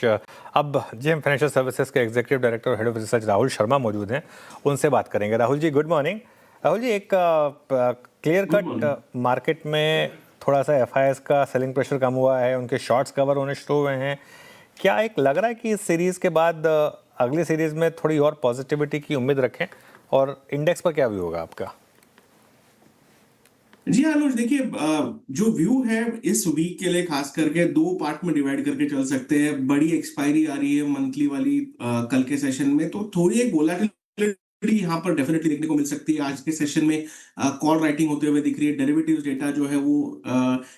अब JM financial services के executive director और head of research Rahul Sharma मौजूद हैं, उनसे बात करेंगे। Rahul ji, good morning. राहुल जी, एक क्लियर कट मार्केट में थोड़ा सा एफआईआईज का सेलिंग प्रेशर कम हुआ है, उनके शॉर्ट्स कवर होने शुरू हुए हैं। क्या एक लग रहा है कि इस सीरीज़ के बाद अगली सीरीज़ में थोड़ी और पॉजिटिविटी की उम्मीद रखें, और इंडेक्स पर क्या व्यू होगा आपका? जी हाँ अनुज, देखिए जो व्यू है इस वीक के लिए खास करके दो पार्ट में डिवाइड करके चल सकते हैं। बड़ी एक्सपायरी आ रही है मंथली वाली कल के सेशन में, तो थोड़ी एक वोलेटिलिटी यहाँ पर डेफिनेटली देखने को मिल सकती है। आज के सेशन में कॉल राइटिंग होते हुए दिख रही है। डेरिवेटिव्स डेटा जो है वो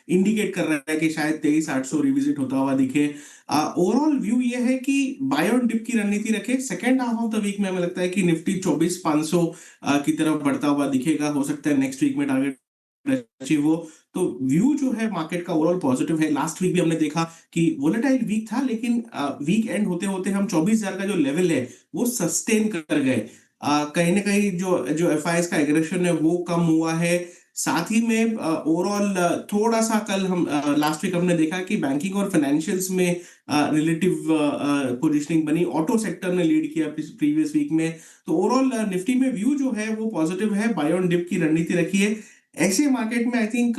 इंडिकेट कर रहा है कि शायद 23,800 रिविजिट होता हुआ दिखे। ओवरऑल व्यू ये है कि बाय ऑन डिप की रणनीति रखे। Second half of the week में हमें लगता है कि निफ्टी 24,500 की तरफ बढ़ता हुआ दिखेगा। हो सकता है नेक्स्ट वीक में टारगेट अचीव हो। तो व्यू जो है मार्केट का ओवरऑल पॉजिटिव है। लास्ट वीक भी हमने देखा कि वोलेटाइल वीक था, लेकिन वीक एंड होते होते हम 24,000 का जो लेवल है वो सस्टेन कर गए। कहीं ना कहीं जो जो एफआईआईज का एग्रेशन है वो कम हुआ है। साथ ही में ओवरऑल थोड़ा सा कल हम लास्ट वीक हमने देखा कि बैंकिंग और फाइनेंशियल्स में रिलेटिव पोजीशनिंग बनी। ऑटो सेक्टर ने लीड किया प्रीवियस वीक में। तो ओवरऑल निफ्टी में व्यू जो है वो पॉजिटिव है। बाय ऑन डिप की रणनीति रखी है। ऐसे मार्केट में आई थिंक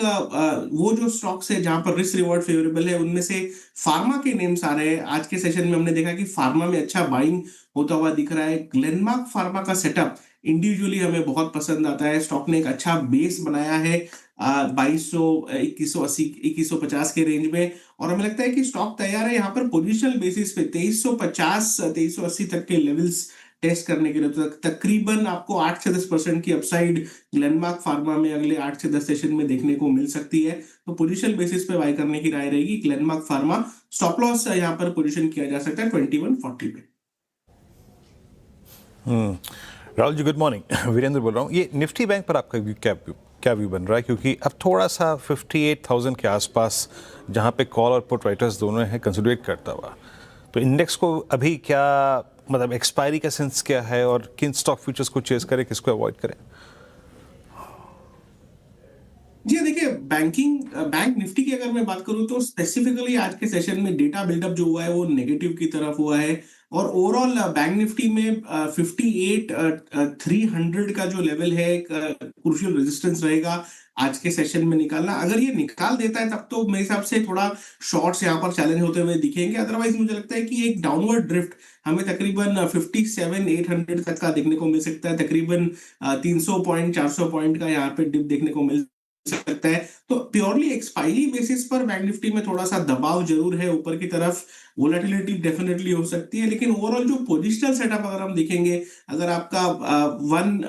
वो जो स्टॉक्स है जहां पर रिस्क रिवॉर्ड फेवरेबल है, उनमें से फार्मा के नेम्स आ रहे हैं। आज के सेशन में हमने देखा कि फार्मा में अच्छा बाइंग होता हुआ दिख रहा है। ग्लेनमार्क फार्मा का सेटअप इंडिविजुअली हमें बहुत पसंद आता है। स्टॉक ने एक अच्छा बेस बनाया है 2200 2180 2150 के रेंज में, और हमें लगता है कि स्टॉक तैयार है यहाँ पर पोजिशनल बेसिस पे 2350 2380 तक के लेवल्स टेस्ट करने के लिए। तो तकरीबन आपको 8 से 10% की अपसाइड ग्लेनमार्क फार्मा में अगले 8 से 10 सेशन में देखने को मिल सकती है। तो पोजीशन बेसिस पे बाय करने की राय रहेगी। ग्लेनमार्क फार्मा स्टॉप लॉस यहाँ पर पोजीशन किया जा सकता है 2140 पे। Rahul ji, good morning. वीरेंद्र बोल रहा हूँ। ये निफ्टी बैंक पर आपका क्या व्यू बन रहा है? क्योंकि अब थोड़ा सा 58,000 के आसपास जहाँ पे कॉल और पुट राइटर्स दोनों हैं कंसोलिडेट करता हुआ, तो इंडेक्स को अभी क्या मतलब एक्सपायरी का सेंस क्या है, और किन स्टॉक फ्यूचर्स को चेस करें, किसको अवॉइड करें? जी देखिए, बैंक निफ्टी की अगर मैं बात करूं तो स्पेसिफिकली आज के सेशन में डेटा बिल्डअप जो हुआ है वो नेगेटिव की तरफ हुआ है। और ओवरऑल बैंक निफ्टी में 58,300 का जो लेवल है क्रूशियल रेजिस्टेंस रहेगा आज के सेशन में निकालना। अगर ये निकाल देता है तब तो मेरे हिसाब से थोड़ा शॉर्ट्स यहाँ पर चैलेंज होते हुए दिखेंगे। अदरवाइज मुझे लगता है कि एक डाउनवर्ड ड्रिफ्ट हमें तकरीबन 57,800 तक का देखने को मिल सकता है। तकरीबन 300 पॉइंट 400 पॉइंट का यहाँ पे डिप देखने को मिल सकता है। तो प्योरली एक्सपायरी बेसिस पर बैंक निफ्टी में थोड़ा सा दबाव जरूर है ऊपर की तरफ। वोलेटिलिटी डेफिनेटली हो सकती है, लेकिन ओवरऑल जो पोजिशनल सेटअप अगर हम देखेंगे, अगर आपका 1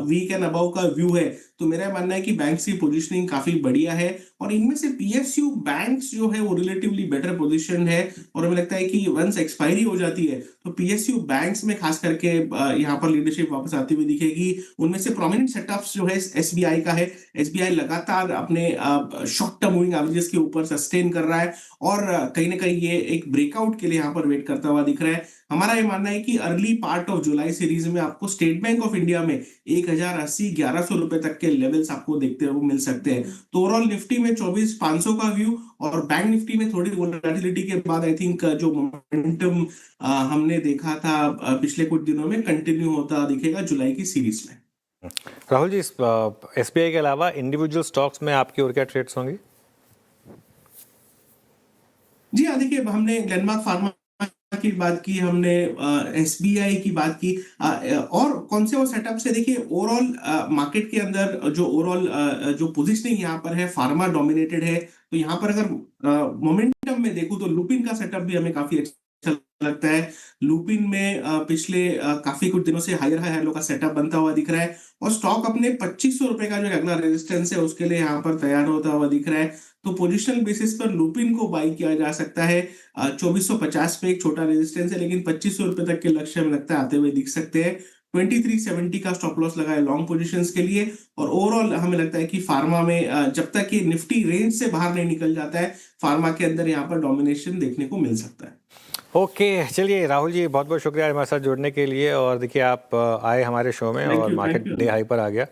वीक एंड अबव का व्यू है, तो मेरा मानना है कि बैंक्स की पोजीशनिंग काफी बढ़िया है। और इनमें से पीएसयू बैंक्स जो है वो रिलेटिवली बेटर पोजीशन है। और हमें लगता है कि वंस एक्सपायरी हो जाती है तो पीएसयू बैंक्स में खास करके यहाँ पर लीडरशिप वापस आती हुई दिखेगी। उनमें से प्रोमिनेंट सेटअप्स जो है एसबीआई का है। एसबीआई लगातार अपने शॉर्ट टर्म मूविंग एवरेजेस के ऊपर सस्टेन कर रहा है, और कहीं ना कहीं ये एक ब्रेकआउट के लिए यहाँ पर वेट करता हुआ दिख रहा है। हमारा ये मानना है कि early part of July series में आपको स्टेट बैंक ऑफ इंडिया में 1080 1100 रुपए तक के लेवल्स आपको देखते हुए मिल सकते हैं। तो ओवरऑल निफ्टी में 24,500 का व्यू, और बैंक निफ्टी में थोड़ी वोलेटिलिटी के बाद आई थिंक जो मोमेंटम हमने देखा था पिछले कुछ दिनों में कंटिन्यू होता दिखेगा जुलाई की सीरीज में। राहुल जी, एसबीआई के अलावा इंडिविजुअल स्टॉक्स में आपकी और क्या ट्रेड्स होंगी? जी हाँ, देखिए हमने ग्लेनमार्क फार्मा की बात की, हमने एसबीआई की बात की, और कौन से वो सेटअप से देखिए ओवरऑल मार्केट के अंदर जो ओवरऑल जो पोजीशनिंग यहाँ पर है फार्मा डोमिनेटेड है। तो यहाँ पर अगर मोमेंटम में देखूं तो लुपिन का सेटअप भी हमें काफी अच्छा लगता है। लुपिन में पिछले काफी कुछ दिनों से हायर हाई लो का सेटअप बनता हुआ दिख रहा है, और स्टॉक अपने 2500 रुपए का जो अगला रेजिस्टेंस है उसके लिए यहाँ पर तैयार होता हुआ दिख रहा है। तो पोजिशनल बेसिस पर लुपिन को बाई किया जा सकता है। 2450 पे एक छोटा रेजिस्टेंस है, लेकिन 2500 रुपए तक के लक्ष्य हमें लगता है आते हुए दिख सकते हैं। 2370 का स्टॉप लॉस लगा है लॉन्ग पोजीशंस के लिए। और ओवरऑल हमें लगता है कि फार्मा में जब तक ये निफ्टी रेंज से बाहर नहीं निकल जाता है, फार्मा के अंदर यहाँ पर डोमिनेशन देखने को मिल सकता है। ओके, चलिए राहुल जी, बहुत बहुत शुक्रिया हमारे साथ जुड़ने के लिए। और देखिए, आप आए हमारे शो में और मार्केट डे हाई पर आ गया।